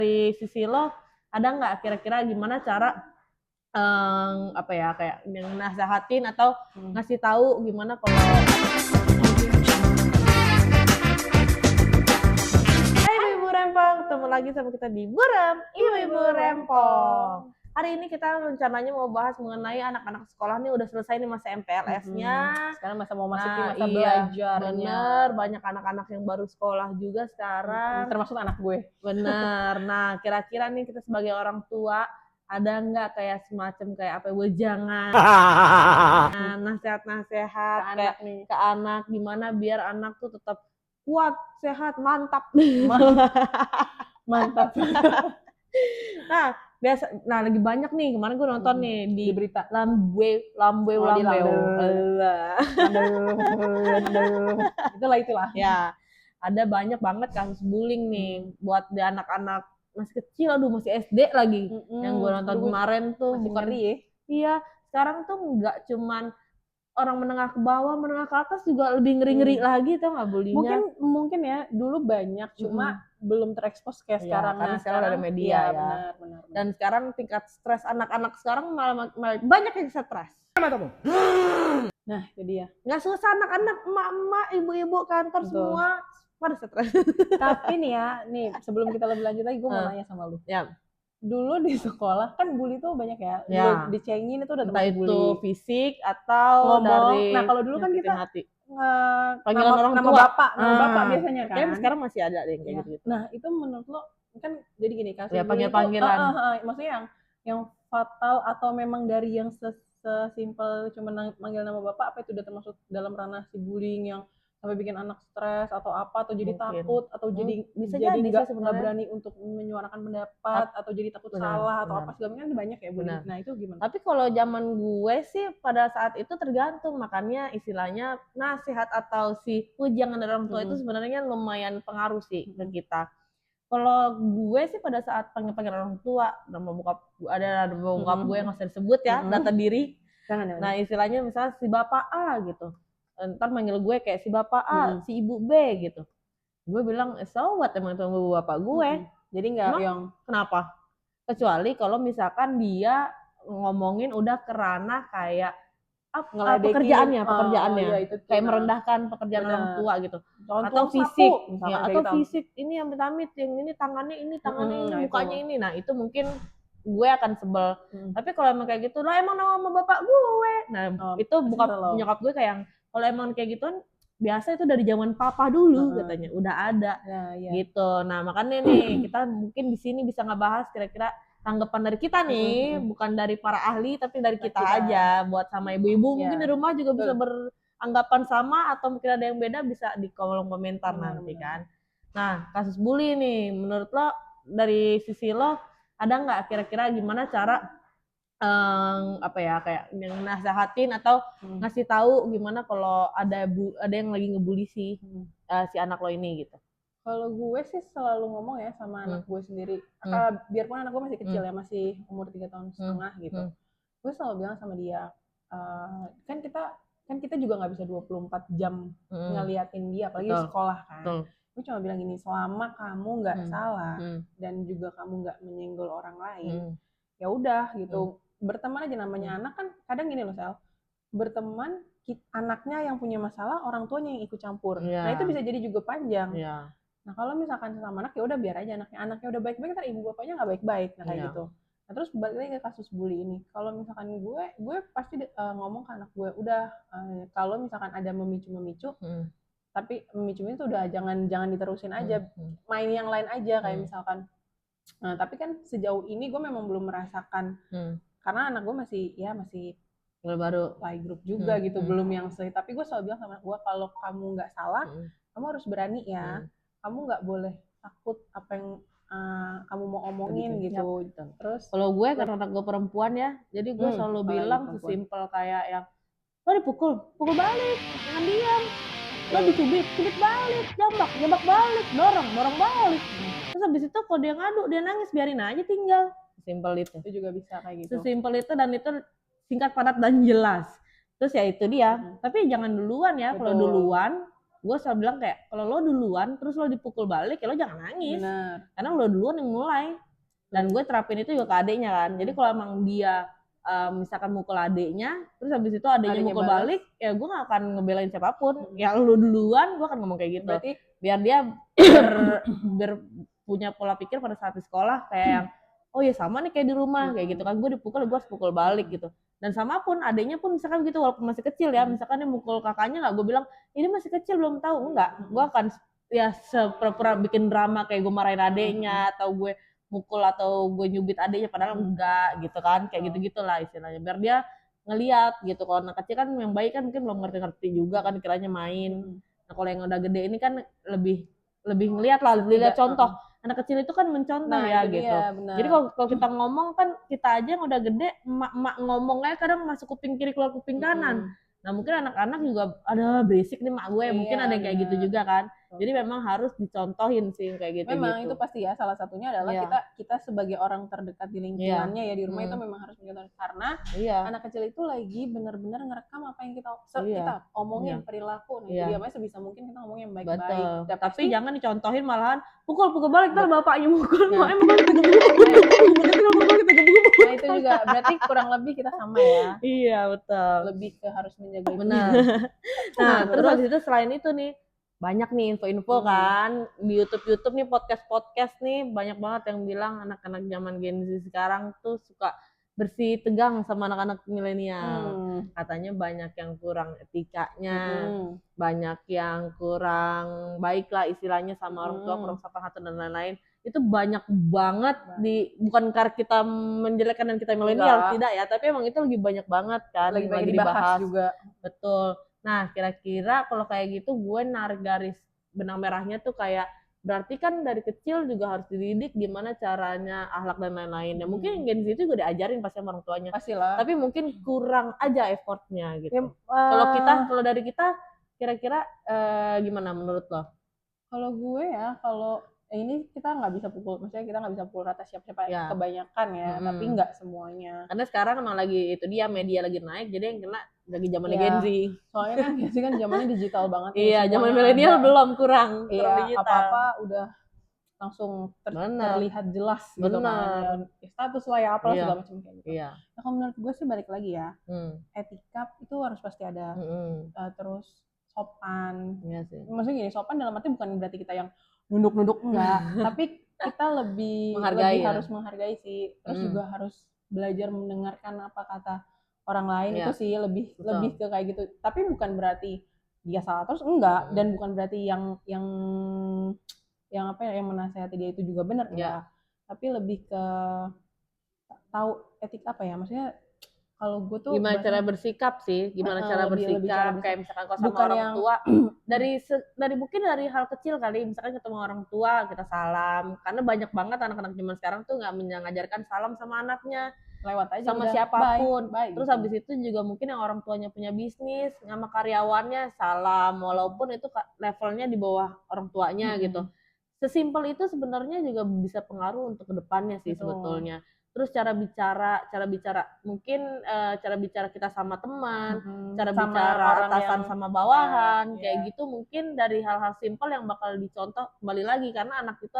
Dari sisi lo ada nggak kira-kira gimana cara kayak nasehatin atau ngasih tahu gimana kalau Hai Ibu-Ibu Rempong, ketemu lagi sama kita di Buram Ibu-Ibu Rempong. Hari ini kita rencananya mau bahas mengenai anak-anak sekolah nih udah selesai nih masa MPLS-nya. Sekarang mau masukin masa belajarnya. Bener, banyak anak-anak yang baru sekolah juga sekarang. Termasuk anak gue. Bener. Nah, kira-kira nih kita sebagai orang tua ada nggak kayak semacam kayak wejangan, nasihat-nasihat ke anak gimana biar anak tuh tetap kuat, sehat, mantap. Mantap. Nah, lagi banyak nih kemarin gue nonton nih di berita Lambeu. Itulah. Ya, ada banyak banget kasus bullying nih buat di anak-anak masih kecil, masih SD lagi. Yang gue nonton kemarin tuh bukan ya? Iya, sekarang tuh nggak cuman orang menengah ke bawah, menengah ke atas juga lebih ngeri-ngeri lagi, tau nggak bullyingnya? Mungkin ya dulu banyak, cuma belum terekspos kayak sekarang. Karena sekarang ada media ya. Benar. Dan sekarang tingkat stres anak-anak sekarang malah banyak yang stres. Nah, itu dia. Nggak susah anak-anak, emak-emak, ibu-ibu kantor semua pada stres. Tapi nih ya, sebelum kita lebih lanjut lagi, gue mau nanya sama lu. Ya. Dulu di sekolah kan bully tuh banyak ya. Lu dicengin itu udah entah itu bully. Fisik atau ngomong. dari Nah, kalau dulu kan kita panggilan orang nama tua. nama bapak biasanya kan. Kayaknya sekarang masih ada deh kayak gitu. Nah, itu menurut lo kan jadi gini kasus ya, panggilan. Maksudnya yang fatal atau memang dari yang sesimpel cuma manggil nama bapak, apa itu udah termasuk dalam ranah si bullying yang sampai bikin anak stres atau apa, atau jadi takut atau jadi nggak berani untuk menyuarakan pendapat atau jadi takut salah atau apa segala macam, banyak ya bullying. Nah, itu gimana? Tapi kalau zaman gue sih pada saat itu tergantung, makanya istilahnya nasihat atau si ujangan dari orang tua itu sebenarnya lumayan pengaruh sih ke kita. Kalau gue sih pada saat panggil orang tua, nama bokap gue yang nggak usah disebut ya, data diri. Nah, istilahnya misalnya si bapak A gitu, ntar manggil gue kayak si bapak A, si ibu B gitu. Gue bilang, so what, emang itu bapak gue. Jadi nggak yang kenapa? Kecuali kalau misalkan dia ngomongin udah kerana kayak pekerjaannya, kayak merendahkan pekerjaan orang tua gitu. Atau fisik, atau fisik, ini yang amit-amit, yang ini tangannya ini, mukanya ini. Nah, itu mungkin gue akan sebel. Tapi kalau emang kayak gitu, lah emang nama bapak gue. Nah, itu nyokap gue kayak, kalau emang kayak gitu kan biasa itu dari zaman papa dulu katanya udah ada gitu. Nah, makanya nih kita mungkin di sini bisa ngebahas kira-kira tanggapan dari kita nih, bukan dari para ahli tapi dari kita aja, buat sama ibu-ibu mungkin di rumah juga bisa beranggapan sama atau mungkin ada yang beda, bisa di kolom komentar nanti kan. Nah, kasus bully nih, menurut lo dari sisi lo ada nggak kira-kira gimana cara kayak nasehatin atau ngasih tahu gimana kalau ada yang lagi ngebully si anak lo ini gitu? Kalau gue sih selalu ngomong ya sama anak gue sendiri, biarpun anak gue masih kecil ya, masih umur 3 tahun setengah gitu. Gue selalu bilang sama dia, kan kita juga nggak bisa 24 jam ngeliatin dia, apalagi di sekolah kan. Gue cuma bilang gini, selama kamu nggak salah dan juga kamu nggak menyenggol orang lain, ya udah gitu. Berteman aja, namanya anak kan kadang gini loh Sel, berteman anaknya yang punya masalah, orang tuanya yang ikut campur. Nah, itu bisa jadi juga panjang. Nah, kalau misalkan sama anak ya udah biar aja anaknya udah baik-baik, ntar ibu bapaknya nggak baik-baik, nah kayak gitu. Nah, terus balik lagi ke kasus bully ini. Kalau misalkan gue pasti ngomong ke anak gue, udah kalau misalkan ada memicu, tapi memicu itu udah jangan diterusin aja, main yang lain aja kayak misalkan. Nah, tapi kan sejauh ini gue memang belum merasakan, karena anak gue masih baru playgroup juga gitu, belum yang tapi gue selalu bilang sama anak gue, kalau kamu nggak salah, kamu harus berani ya. Kamu nggak boleh takut apa yang kamu mau omongin gitu. Terus kalau gue karena anak gue perempuan ya, jadi gue selalu bilang sesimpel kayak yang lo dipukul balik, jangan diam. Lo dicubit balik, jambak balik, dorong balik. Terus habis itu kalau dia ngadu, dia nangis, biarin aja tinggal. Sesimpel itu. Itu juga bisa kayak gitu. Sesimpel itu, dan itu singkat, padat, dan jelas. Terus ya itu dia. Tapi jangan duluan ya. Kalau duluan gue selalu bilang kayak kalau lo duluan terus lo dipukul balik ya lo jangan nangis. Bener. Karena lo duluan yang mulai. Dan gue terapin itu juga ke adeknya kan. Jadi kalau emang dia misalkan mukul adeknya, terus habis itu adeknya mukul balik, ya gue gak akan ngebelain siapapun. Ya lo duluan, gue akan ngomong kayak gitu. Berarti biar dia biar punya pola pikir pada saat di sekolah kayak yang oh ya sama nih kayak di rumah kayak gitu kan, gue dipukul gue harus pukul balik gitu. Dan sama pun adeknya pun misalkan gitu walaupun masih kecil ya, misalkan dia mukul kakaknya nggak gue bilang ini masih kecil belum tahu, enggak, gue akan ya sepura-pura bikin drama kayak gue marahin adeknya atau gue mukul atau gue nyubit adeknya padahal enggak gitu kan, kayak gitu-gitulah istilahnya biar dia ngeliat gitu. Kalau anak kecil kan yang baik kan mungkin belum ngerti-ngerti juga kan, kiranya main. Nah kalau yang udah gede ini kan lebih ngeliat lah, lihat contoh. Anak kecil itu kan mencontoh ya gitu. Dia, jadi kalau kita ngomong kan kita aja yang udah gede, emak ngomongnya kadang masuk kuping kiri keluar kuping kanan. Nah mungkin anak-anak juga ada berisik nih mak gue, mungkin ada yang kayak gitu juga kan. Jadi memang harus dicontohin sih kayak gitu. Memang itu pasti ya, salah satunya adalah kita sebagai orang terdekat di lingkungannya ya di rumah itu memang harus mencontoh, karena anak kecil itu lagi benar-benar ngerekam apa yang kita omongin perilaku. Jadi apa sebisa mungkin kita ngomong yang baik-baik. Tapi jangan dicontohin malahan pukul balik ntar bapaknya mukul, Nah itu juga berarti kurang lebih kita sama ya. Iya betul. Lebih ke harus menjaga. Benar. Nah terus habis itu selain itu nih banyak nih info-info kan di YouTube nih, podcast nih banyak banget yang bilang anak-anak zaman Gen Z sekarang tuh suka bersih tegang sama anak-anak milenial. Katanya banyak yang kurang etikanya, banyak yang kurang baik lah istilahnya sama orang tua, kurang sopan santun dan lain-lain. Itu banyak banget bukan karena kita menjelekkan dan kita milenial, tidak ya, tapi emang itu lagi banyak banget kan, lagi dibahas juga. Betul. Nah kira-kira kalau kayak gitu gue narik garis benang merahnya tuh kayak berarti kan dari kecil juga harus dididik gimana caranya akhlak dan lain-lain. Ya mungkin Gen Z itu juga diajarin pasti sama orang tuanya. Pastilah. Tapi mungkin kurang aja effortnya gitu. Ya, kalau dari kita kira-kira gimana menurut lo? Kalau gue ya, kalau ini kita nggak bisa pukul, maksudnya kita nggak bisa pukul rata siapa-siapa kebanyakan ya, tapi nggak semuanya. Karena sekarang emang lagi itu dia media lagi naik, jadi yang kena lagi zamannya Gen Z. Soalnya kan Gen Z kan zamannya digital banget. Iya, zaman milenial belum kurang digital. Apa-apa udah langsung terlihat jelas gitu kan. Status lah ya, apalah segala macam kayak gitu. Nah kalau menurut gue sih balik lagi ya, etika itu harus pasti ada. Terus sopan. Iya sih. Maksudnya gini, sopan dalam arti bukan berarti kita yang nunduk-nunduk enggak, tapi kita lebih harus menghargai sih. Terus juga harus belajar mendengarkan apa kata orang lain, itu sih lebih ke kayak gitu. Tapi bukan berarti dia salah terus enggak, dan bukan berarti yang menasehati dia itu juga benar enggak. Tapi lebih ke tahu etik apa ya, maksudnya kalau gue tuh gimana cara bersikap sih, kayak misalkan kalau sama orang tua dari mungkin dari hal kecil kali, misalkan ketemu orang tua kita salam, karena banyak banget anak-anak zaman sekarang tuh nggak mengajarkan salam sama anaknya, lewat aja sama siapapun. Terus habis itu juga mungkin yang orang tuanya punya bisnis sama karyawannya salam walaupun itu levelnya di bawah orang tuanya gitu. Sesimpel itu sebenarnya juga bisa pengaruh untuk kedepannya sih sebetulnya. Terus cara bicara mungkin cara bicara kita sama teman, cara sama bicara atasan sama bawahan, kayak gitu mungkin dari hal-hal simpel yang bakal dicontoh kembali lagi karena anak itu